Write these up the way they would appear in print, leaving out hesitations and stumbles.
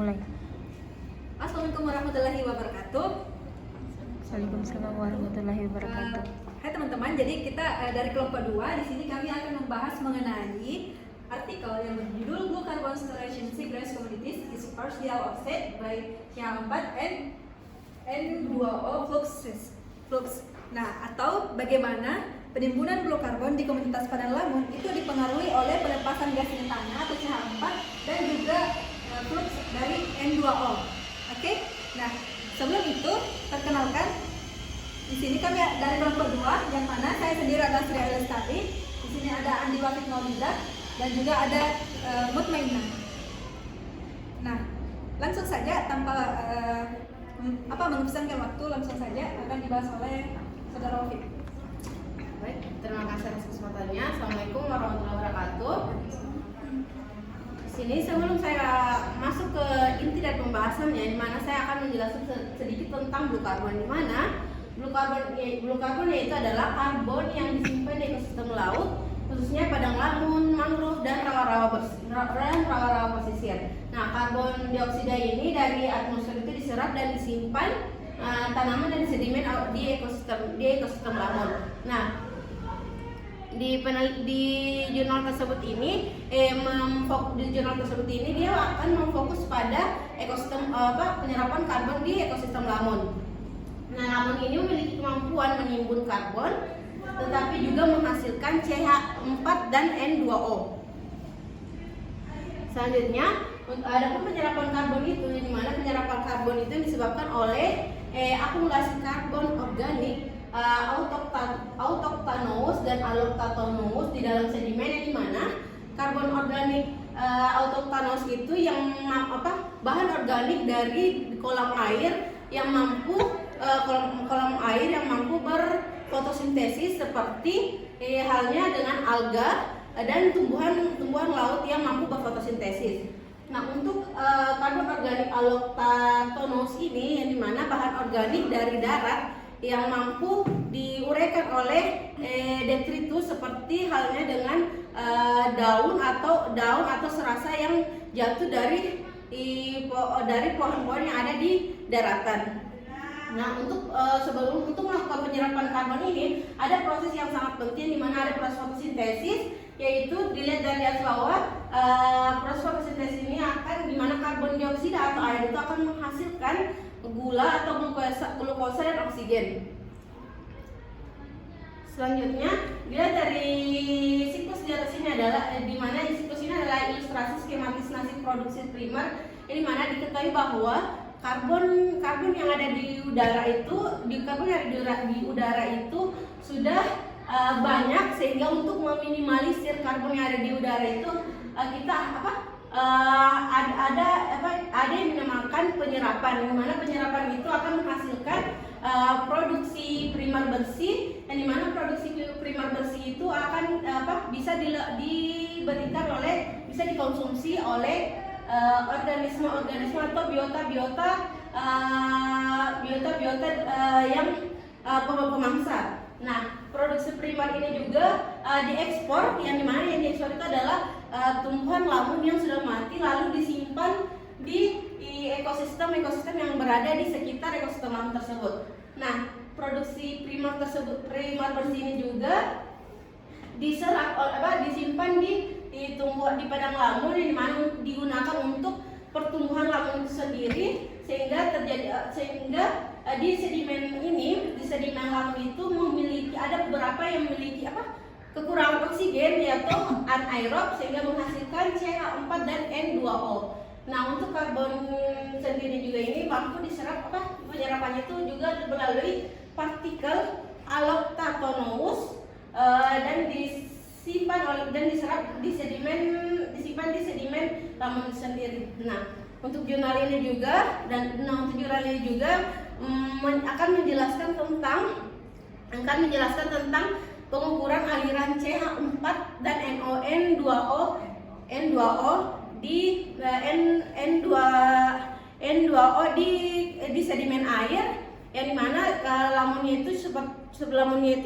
mulai. Assalamualaikum warahmatullahi wabarakatuh. Waalaikumsalam warahmatullahi wabarakatuh. Hai teman-teman, jadi kita dari kelompok 2 di sini kami akan membahas mengenai artikel yang berjudul Blue Carbon Storage in Seagrass Communities is Partial Offset by CH4 and N2O Flux. Nah, atau bagaimana penimbunan blue carbon di komunitas Padang Lamun itu dipengaruhi oleh pelepasan gas metana atau CH4 dan juga flux dari N2O. Oke? Nah, sebelum itu perkenalkan di sini kami dari kelompok 2 yang mana saya sendiri adalah Sri Lestari. Di sini ada Andi Wafid Maulida dan juga ada Mutmainah. Nah, langsung saja tanpa menghabiskan waktu, langsung saja akan dibahas oleh Saudara Wafid. Baik, terima kasih atas kesempatannya. Assalamualaikum warahmatullahi wabarakatuh. Di sini sebelum saya masuk ke inti dari pembahasannya, di mana saya akan menjelaskan sedikit tentang blue carbon, di mana blue carbon yaitu adalah karbon yang disimpan di ekosistem laut, khususnya padang lamun, mangrove dan rawa-rawa pesisir. Nah, karbon dioksida ini dari atmosfer itu diserap dan disimpan tanaman dan sedimen di ekosistem lamun. Nah, di jurnal tersebut ini dia akan memfokus pada ekosistem penyerapan karbon di ekosistem lamun. Nah, lamun ini memiliki kemampuan menimbun karbon tetapi juga menghasilkan CH4 dan N2O. Selanjutnya, ada penyerapan karbon itu, di mana penyerapan karbon itu disebabkan oleh akumulasi karbon organik autochthonous dan allophthalmos di dalam sedimen, yang dimana karbon organik autochthonous itu yang bahan organik dari kolam air yang mampu berfotosintesis seperti halnya dengan alga dan tumbuhan laut yang mampu berfotosintesis. Nah, untuk karbon organik allophthalmos ini, yang dimana bahan organik dari darat yang mampu diuraikan oleh detritus seperti halnya dengan daun atau serasa yang jatuh dari pohon-pohon yang ada di daratan. Nah, untuk melakukan penyerapan karbon ini ada proses yang sangat penting, di mana ada proses fotosintesis, yaitu dilihat dari atas bawah. Proses fotosintesis ini akan, di mana karbon dioksida atau air itu akan menghasilkan gula atau glukosa dan oksigen. Selanjutnya, dilihat dari siklus di atas ini adalah di mana siklus ini adalah ilustrasi skematis nasib produksi primer, di mana diketahui bahwa karbon yang ada di udara itu sudah banyak, sehingga untuk meminimalisir karbon yang ada di udara itu kita ada yang dinamakan penyerapan, di mana penyerapan itu akan menghasilkan produksi primer bersih, dan di mana produksi primer bersih itu akan bisa dikonsumsi oleh organisme atau biota yang pemangsa. Nah, produksi primer ini juga diekspor, yang dimana yang diekspor itu adalah tumbuhan lamun yang sudah mati lalu disimpan di ekosistem yang berada di sekitar ekosistem lamun tersebut. Nah, produksi primer bersih ini juga disimpan di padang lamun, yang dimana digunakan untuk pertumbuhan lamun itu sendiri, sehingga di sedimen lamun itu ada beberapa yang memiliki kekurangan oksigen, yaitu anaerob, sehingga menghasilkan CH4 dan N2O. Nah, untuk karbon sendiri juga ini mampu diserap, penyerapannya itu juga melalui partikel allophthalmos dan disimpan diserap di sedimen lamun sendiri. Nah, untuk jurnal ini juga akan menjelaskan tentang pengukuran aliran CH4 dan N2O di N2O di sedimen air, yang dimana lamunnya itu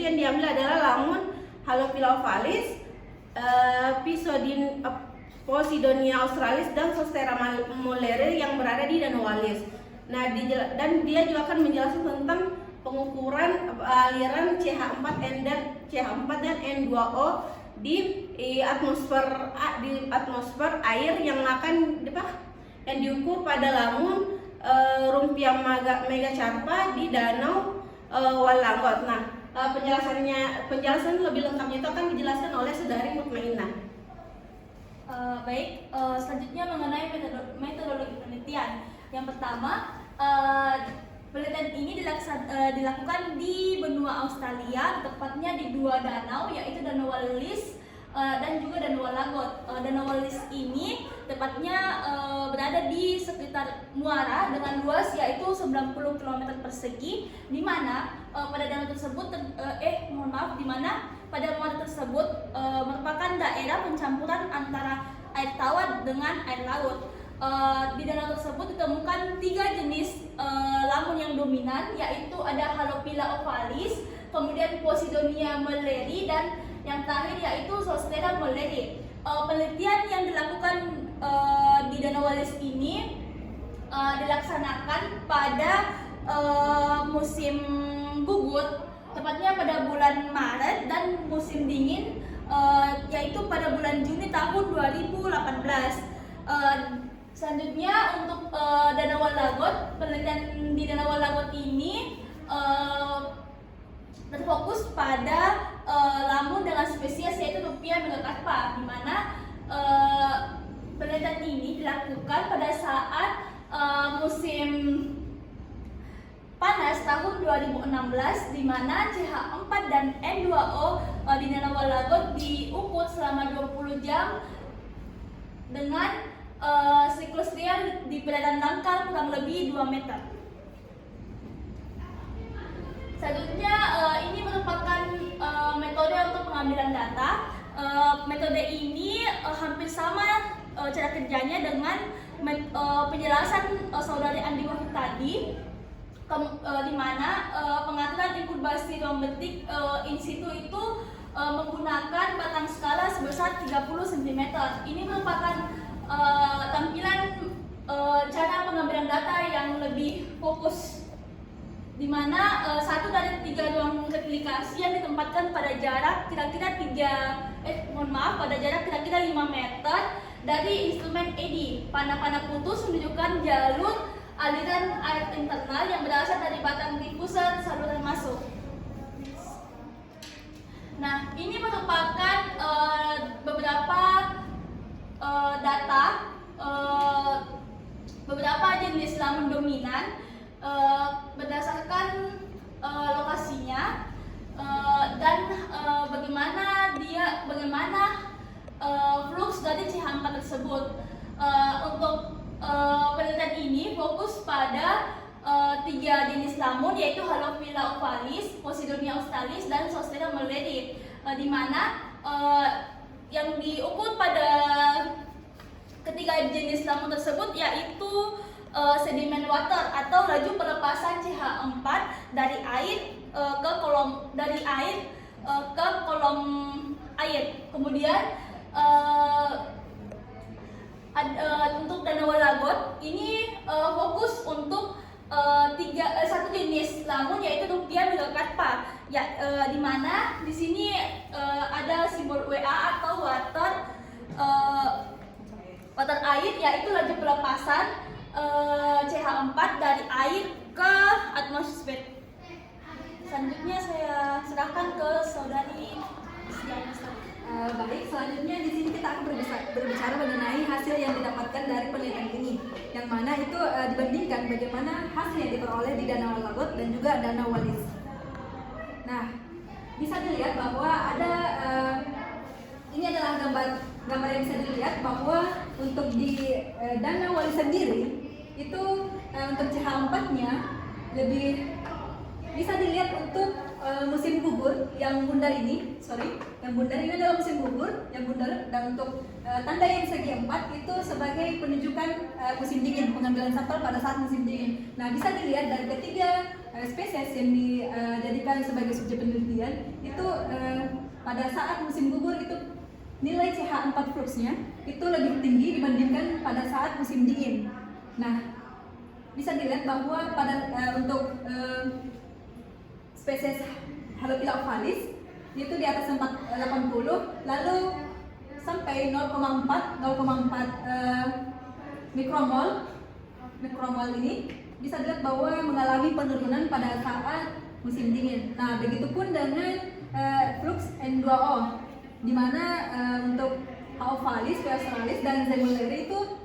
yang diambil adalah lamun Halophila ovalis, Posidonia australis dan Zostera mulleri yang berada di Danau Wallis. Nah, dan dia juga akan menjelaskan tentang pengukuran aliran CH4 dan N2O di atmosfer air yang diukur pada lamun Rumpia megacarpa di Danau Walangot. Nah, penjelasan lebih lengkapnya itu akan dijelaskan oleh Saudari Mutmainah. Baik, selanjutnya mengenai metodologi penelitian. Yang pertama, penelitian ini dilakukan di benua Australia, tepatnya di 2 danau, yaitu Danau Wallis dan juga Danau Walangot. Danau Wallis ini tepatnya berada di sekitar muara dengan luas yaitu 90 km persegi, di mana pada danau tersebut di mana pada muara tersebut merupakan daerah pencampuran antara air tawar dengan air laut. Di danau tersebut ditemukan 3 jenis lamun yang dominan, yaitu ada Halophila ovalis, kemudian Posidonia mulleri, dan yang terakhir yaitu Zostera mulleri. Penelitian yang dilakukan di Danau Wallis ini dilaksanakan pada musim gugur, tepatnya pada bulan Maret, dan musim dingin yaitu pada bulan Juni tahun 2018. Selanjutnya untuk Danau Walangot, penelitian di Danau Walangot ini berfokus pada lamun dengan spesies yaitu Rumpia megacarpa, di mana penelitian ini dilakukan pada saat musim panas tahun 2016, di mana CH4 dan N2O di Danau Walangot diukur selama 20 jam dengan siklus dia di beradaan dangkal kurang lebih 2 meter. Selanjutnya ini merupakan metode untuk pengambilan data. Metode ini hampir sama cara kerjanya dengan penjelasan Saudari Andi Wahid tadi, di mana pengaturan inkubasi ruang betik in situ itu menggunakan batang skala sebesar 30 cm. Ini merupakan tampilan cara pengambilan data yang lebih fokus, di mana 1 dari 3 ruang replikasi yang ditempatkan pada jarak kira-kira 5 meter dari instrumen EDI. Panah-panah putus menunjukkan jalur aliran air internal yang berasal dari batang diffuser saluran masuk. Nah, ini merupakan beberapa data beberapa jenis lamun dominan berdasarkan lokasinya dan bagaimana flux dari CH4 tersebut. Untuk penelitian ini fokus pada 3 jenis lamun, yaitu Halophila ovalis, Posidonia australis, dan Zostera mulleri, di mana yang diukur pada ketiga jenis lamun tersebut yaitu sedimen water atau laju pelepasan CH4 dari air ke kolom air. Kemudian untuk Danau Walangot ini fokus untuk satu jenis lamun yaitu Rumpia megacarpa, di mana di sini ada simbol WA atau water air, yaitu laju pelepasan CH4 dari air ke atmosfer. Selanjutnya saya serahkan ke Saudari Istiana. Baik, selanjutnya di sini kita akan berbicara mengenai hasil yang didapatkan dari penelitian ini, yang mana itu dibandingkan bagaimana hasil yang diperoleh di Danau Walangot dan juga Danau Wallis. Nah, bisa dilihat bahwa ada ini adalah gambar yang bisa dilihat bahwa untuk di Danau Wallis sendiri itu untuk CH4-nya lebih bisa dilihat untuk musim gugur yang bundar ini, yang bundar ini adalah musim gugur yang bundar, dan untuk tanda yang segi 4 itu sebagai penunjukan musim dingin, pengambilan sampel pada saat musim dingin. Nah, bisa dilihat dari ketiga spesies yang dijadikan sebagai subjek penelitian itu pada saat musim gugur itu nilai CH4 fluxnya itu lebih tinggi dibandingkan pada saat musim dingin. Nah, bisa dilihat bahwa pada untuk spesies Halopila ovalis itu di atas 80, lalu sampai 0,4 mikromol ini bisa dilihat bahwa mengalami penurunan pada saat musim dingin. Nah, begitupun dengan flux N2O, di mana untuk H. ovalis, P. australis, dan Zemulleri itu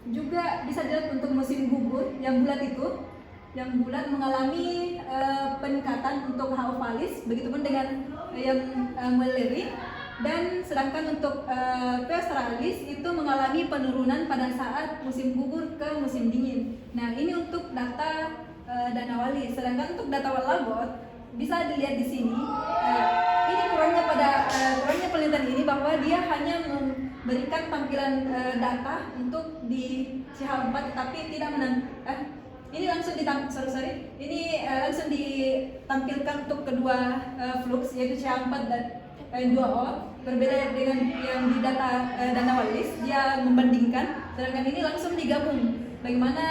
juga bisa dilihat untuk musim gugur yang bulat itu, yang bulat mengalami peningkatan untuk H. ovalis, begitupun dengan yang Mulleri, dan sedangkan untuk P. australis itu mengalami penurunan pada saat musim gugur ke musim dingin. Nah, ini untuk data Danau Walis. Sedangkan untuk data Walagot bisa dilihat di sini. Ini kurangnya penelitian ini bahwa dia hanya memberikan tampilan data untuk di CH4, tapi tidak ini langsung langsung ditampilkan untuk kedua flux, yaitu CH4 dan N2O. Berbeda dengan yang di data Danau Walis, dia membandingkan, sedangkan ini langsung digabung bagaimana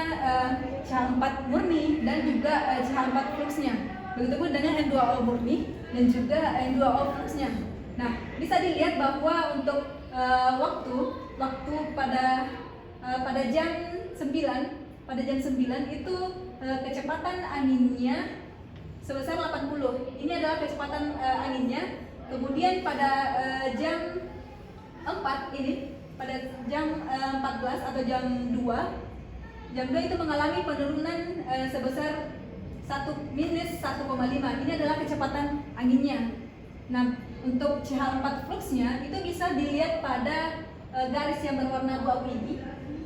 CH4 murni dan juga CH4 fluxnya. Begitupun dengan N2O murni dan juga N2O fluxnya. Nah, bisa dilihat bahwa untuk waktu pada jam 9 itu kecepatan anginnya sebesar 80. Ini adalah kecepatan anginnya. Kemudian pada jam 4 ini, pada jam 14 atau jam 2 itu mengalami penurunan sebesar minus 1,5. Ini adalah kecepatan anginnya. Nah, untuk CH4 fluxnya itu bisa dilihat pada garis yang berwarna abu-abu ini.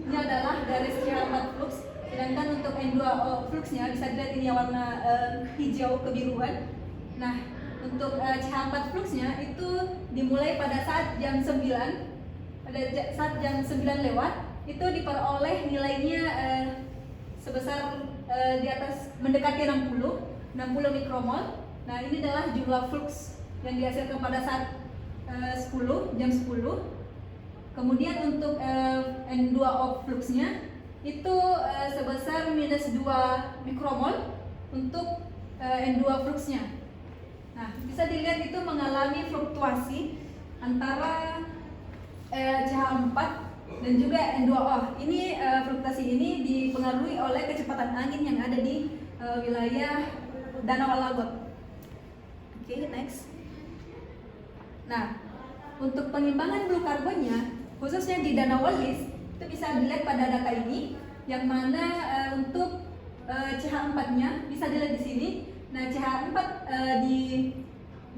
Ini adalah garis CH4 flux. Sedangkan untuk N2O fluxnya bisa dilihat ini yang warna hijau kebiruan. Nah, untuk CH4 fluxnya itu dimulai pada saat jam 9. Pada saat jam 9 lewat itu diperoleh nilainya sebesar di atas mendekati 60 mikromol. Nah, ini adalah jumlah flux yang dihasilkan pada saat jam 10. Kemudian untuk N2O fluxnya itu sebesar minus 2 mikromol untuk N2 fluxnya. Nah, bisa dilihat itu mengalami fluktuasi antara CH4 dan juga N2O. Ini fluktuasi ini dipengaruhi oleh kecepatan angin yang ada di wilayah Danau Walagot. Oke, next. Nah, untuk pengimbangan blue karbonnya, khususnya di Danau Walis, itu bisa dilihat pada data ini, yang mana untuk CH4-nya bisa dilihat di sini. Nah, CH4 di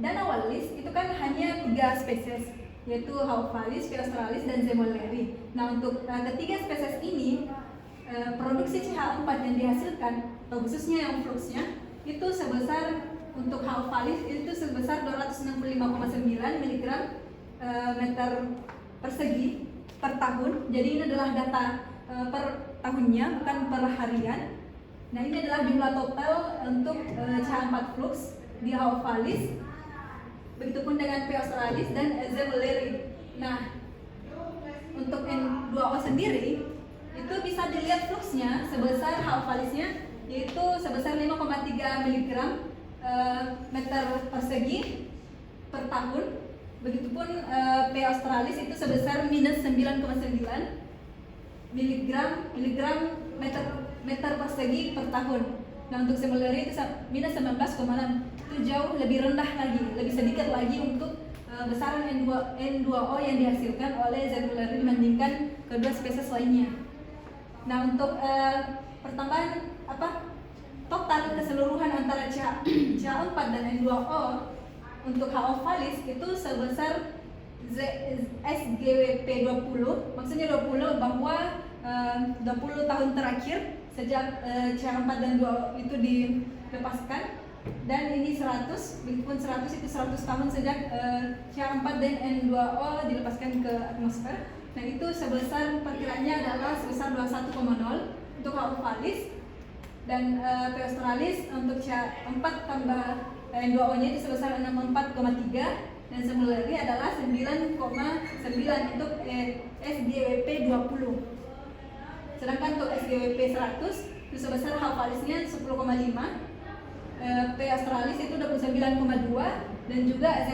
Danau Walis itu kan hanya 3 spesies, yaitu H. ovalis, P. australis, dan Zemulleri. Nah, untuk ketiga spesies ini, produksi CH4 yang dihasilkan, atau khususnya yang fluxnya, itu sebesar untuk H. ovalis itu sebesar 265,9 mg meter persegi per tahun. Jadi ini adalah data per tahunnya, bukan per harian. Nah, ini adalah jumlah total untuk CH4 flux di H. ovalis, begitupun dengan P. australis dan Zemulleri. Nah, untuk N2O sendiri itu bisa dilihat fluxnya sebesar H. ovalisnya yaitu sebesar 5,3 mg meter persegi per tahun. Begitupun P. australis itu sebesar minus 9,9 miligram meter persegi per tahun. Nah, untuk Zemulleri itu minus 19,6. Itu jauh lebih rendah lagi, lebih sedikit lagi untuk besaran N2O yang dihasilkan oleh Zemulleri dibandingkan kedua spesies lainnya. Nah, untuk pertambahan total keseluruhan antara CH4 dan N2O untuk H. ovalis itu sebesar SGWP 20. Maksudnya 20 bahwa 20 tahun terakhir sejak CH4 dan N2O itu dilepaskan, dan ini 100, begitupun 100 itu 100 tahun sejak CH4 dan N2O dilepaskan ke atmosfer. Nah, itu sebesar perkiraannya adalah sebesar 21,0 untuk H. ovalis, dan P. australis untuk CH4 tambah N2O nya itu sebesar 64,3, dan similarly adalah 9,9 untuk SGWP 20. Sedangkan untuk SGWP 100 itu sebesar hafalisnya 10,5, P Australis itu 29,2, dan juga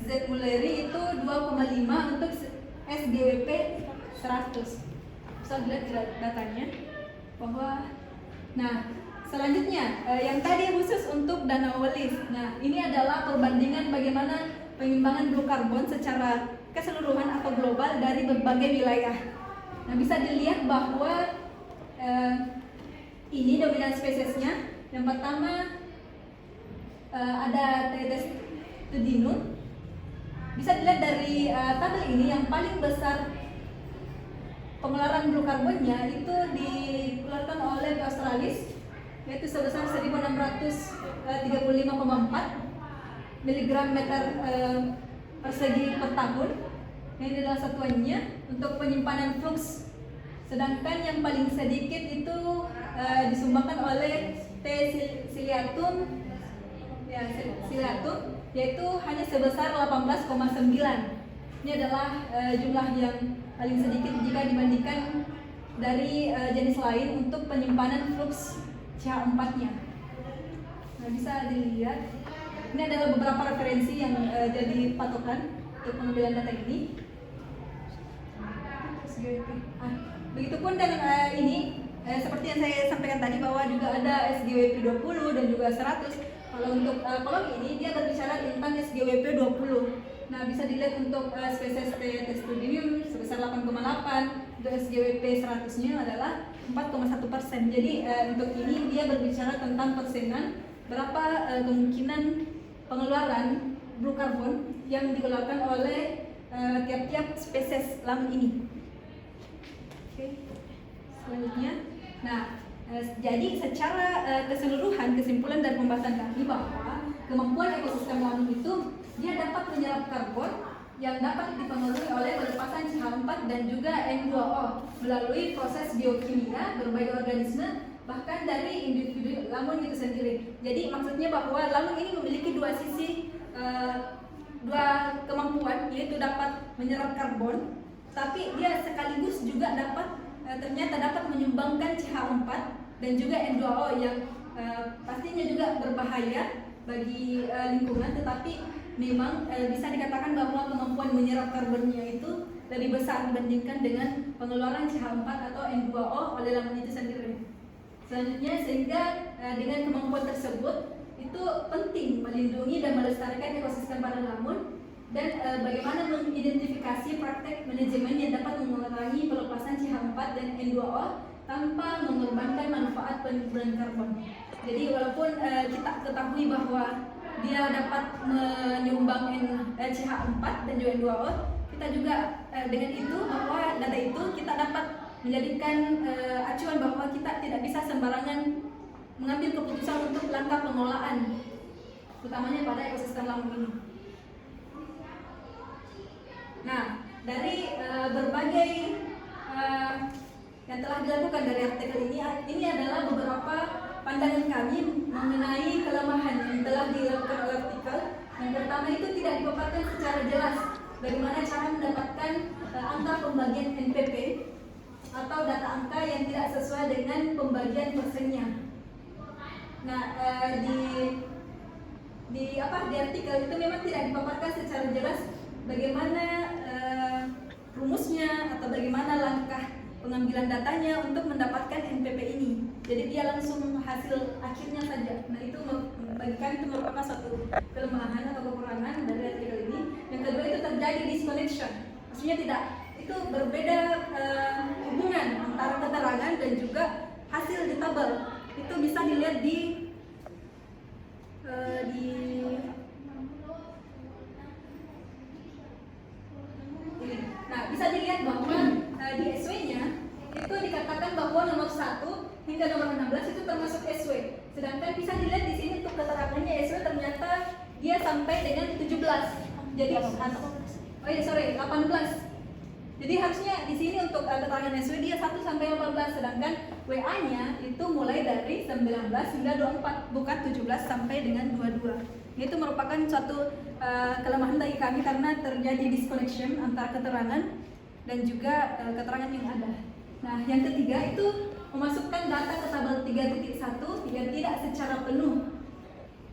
Z Mulleri itu 2,5 untuk SGWP 100. Bisa lihat datanya bahwa, nah selanjutnya yang tadi khusus untuk Danau Welis. Nah ini adalah perbandingan bagaimana pengimbangan blue carbon secara keseluruhan atau global dari berbagai wilayah. Nah bisa dilihat bahwa ini dominan spesiesnya. Yang pertama ada Tetes tudinum. Bisa dilihat dari tabel ini yang paling besar pengeluaran blue carbonnya itu dikeluarkan oleh Australis, yaitu sebesar 1635,4 miligram meter persegi per tahun. Ini adalah satuannya untuk penyimpanan flux. Sedangkan yang paling sedikit itu disumbangkan oleh T ciliatum, yaitu hanya sebesar 18,9. Ini adalah jumlah yang paling sedikit jika dibandingkan dari jenis lain untuk penyimpanan flux CH4-nya. Nah, bisa dilihat ini adalah beberapa referensi yang jadi patokan untuk pengambilan data ini. Begitupun dengan ini seperti yang saya sampaikan tadi bahwa juga ada SGWP 20 dan juga 100. Kalau untuk kolom ini dia berbicara tentang SGWP 20. Nah bisa dilihat untuk spesies Tetes tudinum sebesar 8,8, untuk SGWP 100-nya adalah 4,1%. Jadi untuk ini dia berbicara tentang persenan berapa kemungkinan pengeluaran blue carbon yang dikeluarkan oleh tiap-tiap spesies lamung ini. Oke, selanjutnya. Nah, jadi secara keseluruhan kesimpulan dari pembahasan kami bahwa kemampuan ekosistem lamung itu dia dapat menyerap karbon yang dapat dipengaruhi oleh pelepasan CH4 dan juga N2O melalui proses biokimia berbagai organisme, bahkan dari individu lamung itu sendiri. Jadi maksudnya bahwa lamung ini memiliki dua sisi, dua kemampuan, yaitu dapat menyerap karbon, tapi dia sekaligus juga ternyata dapat menyumbangkan CH4 dan juga N2O yang pastinya juga berbahaya bagi lingkungan, tetapi memang bisa dikatakan bahwa kemampuan menyerap karbonnya itu lebih besar dibandingkan dengan pengeluaran CH4 atau N2O oleh lamung itu sendiri. Selanjutnya, sehingga dengan kemampuan tersebut itu penting melindungi dan melestarikan ekosistem pada lamun, dan bagaimana mengidentifikasi praktek manajemen yang dapat mengurangi pelepasan CH4 dan N2O tanpa mengorbankan manfaat penimbunan karbon. Jadi walaupun kita ketahui bahwa dia dapat menyumbang CH4 dan juga N2O, kita juga dengan itu bahwa data itu kita dapat menjadikan acuan bahwa kita tidak bisa sembarangan mengambil keputusan untuk langkah pengelolaan, utamanya pada ekosistem lamung ini. Nah, dari berbagai yang telah dilakukan dari artikel ini adalah beberapa pandangan kami mengenai kelemahan yang telah dilakukan oleh artikel. Yang pertama itu tidak dipaparkan secara jelas bagaimana cara mendapatkan angka pembagian NPP atau data angka yang tidak sesuai dengan pembagian persennya. Nah, di artikel itu memang tidak dipaparkan secara jelas bagaimana rumusnya atau bagaimana langkah pengambilan datanya untuk mendapatkan NPP ini. Jadi dia langsung hasil akhirnya saja. Nah itu bagi kami itu merupakan suatu kelemahan atau kekurangan dari artikel ini. Yang kedua itu terjadi disconnection. Maksudnya tidak, itu berbeda hubungan antara keterangan dan juga hasil di tabel. Itu bisa dilihat di Nah, bisa dilihat bahwa di SW-nya itu dikatakan bahwa nomor 1 hingga nomor 16 itu termasuk SW. Sedangkan bisa dilihat di sini untuk keterangannya SW ternyata dia sampai dengan 17. Jadi 18. Jadi harusnya di sini untuk keterangan SW dia 1 sampai 18, sedangkan WA-nya itu mulai dari 19 hingga 24, bukan 17 sampai dengan 22. Itu merupakan suatu kelemahan bagi kami karena terjadi disconnection antara keterangan dan juga keterangan yang ada. Nah, yang ketiga itu memasukkan data ke tabel 3.1 yang tidak secara penuh.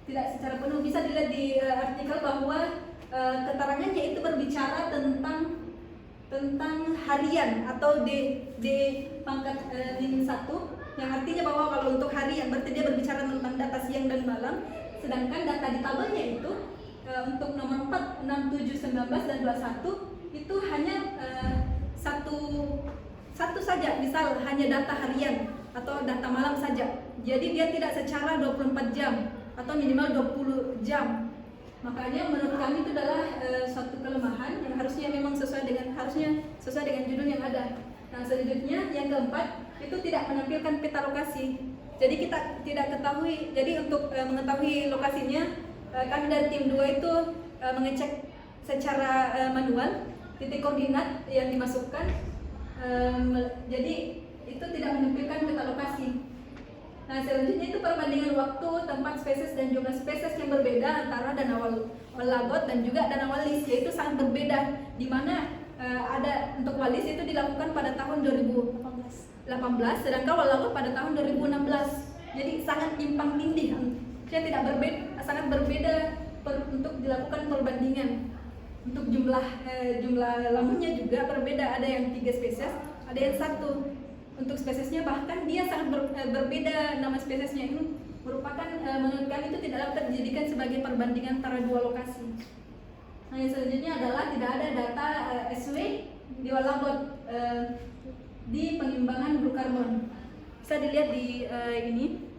Tidak secara penuh, bisa dilihat di artikel bahwa keterangannya itu berbicara tentang harian atau D pangkat -1, yang artinya bahwa kalau untuk harian berarti dia berbicara tentang data siang dan malam, sedangkan data di tabelnya itu untuk nomor 4, 6, 7, 19 dan 21 itu hanya satu saja, misal hanya data harian atau data malam saja. Jadi dia tidak secara 24 jam atau minimal 20 jam. Makanya menurut kami itu adalah suatu kelemahan yang harusnya memang sesuai dengan judul yang ada. Nah, selanjutnya yang keempat itu tidak menampilkan peta lokasi. Jadi kita tidak ketahui. Jadi untuk mengetahui lokasinya, kami dari tim 2 itu mengecek secara manual titik koordinat yang dimasukkan. Jadi itu tidak menampilkan peta lokasi. Nah, selanjutnya itu perbandingan waktu, tempat, spesies dan jumlah spesies yang berbeda antara Danau Wallagot dan juga Danau Walis, yaitu sangat berbeda. Di mana ada untuk Walis itu dilakukan pada tahun 2018, sedangkan Wallagot pada tahun 2016. Jadi sangat timpang tindih, sangat berbeda untuk dilakukan perbandingan. Untuk jumlah lamunnya juga berbeda, ada yang 3 spesies, ada yang 1. Untuk spesiesnya bahkan dia sangat berbeda, nama spesiesnya itu merupakan menurut kami itu tidak dapat dijadikan sebagai perbandingan antara dua lokasi. Nah, yang selanjutnya adalah tidak ada data SW di Wallagot di pengimbangan blue carbon. Bisa dilihat di ini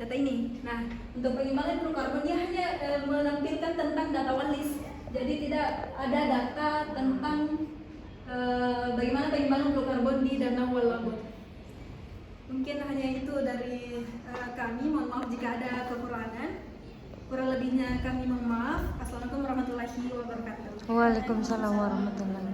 data ini. Nah, untuk pengimbangan blue carbon dia hanya menampilkan tentang data Walis. Jadi tidak ada data tentang bagaimana pengimbangan blue carbon di Danau Wallagot. Mungkin hanya itu dari kami. Mohon maaf jika ada kekurangan. Kurang lebihnya kami mohon maaf. Assalamualaikum warahmatullahi wabarakatuh. Waalaikumsalam warahmatullahi wabarakatuh.